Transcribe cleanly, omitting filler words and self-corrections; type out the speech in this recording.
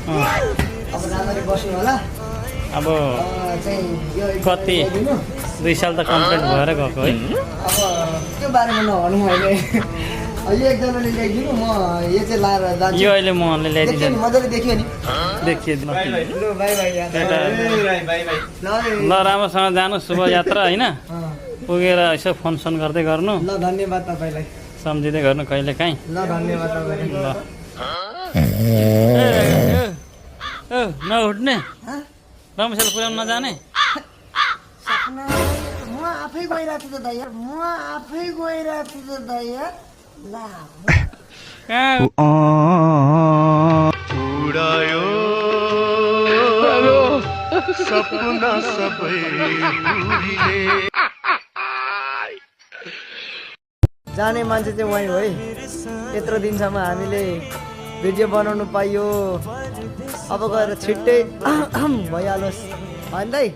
अब राम्ररी बस्नु होला। अब चाहिँ यो कति 2 साल त कम्प्लिट भएर गएको है। अब त्यो बारेमा नभनौँ अहिले। यो एकजनाले ल्याइदिनु, म यो चाहिँ लाएर जान्छु। यो अहिले मोहनले ल्याइदिन्छ नि, मजाले देखियो नि। देखिए ल बाई बाई यार। ल राम्रोसँग जानु, शुभ यात्रा होइन। पुगेर यसो फोन गर्दै गर्नु। ल धन्यवाद तपाईँलाई। सम्झिँदै गर्नु कहिले काहीँ। ल धन्यवाद तपाईँलाई। ल नउठ्ने रमेशले पुर्याउनु नजाने। सपना म आफै गइरहेको छु त यार, म आफै गइरहेको छु त यार। ल कहाँ उडायो सपना सबै जाने मान्छे चाहिँ वहीँ हो है। यत्रो दिनसम्म हामीले भिडियो बनाउनु पाइयो, अब गएर छिट्टै भइहालोस् भन्दै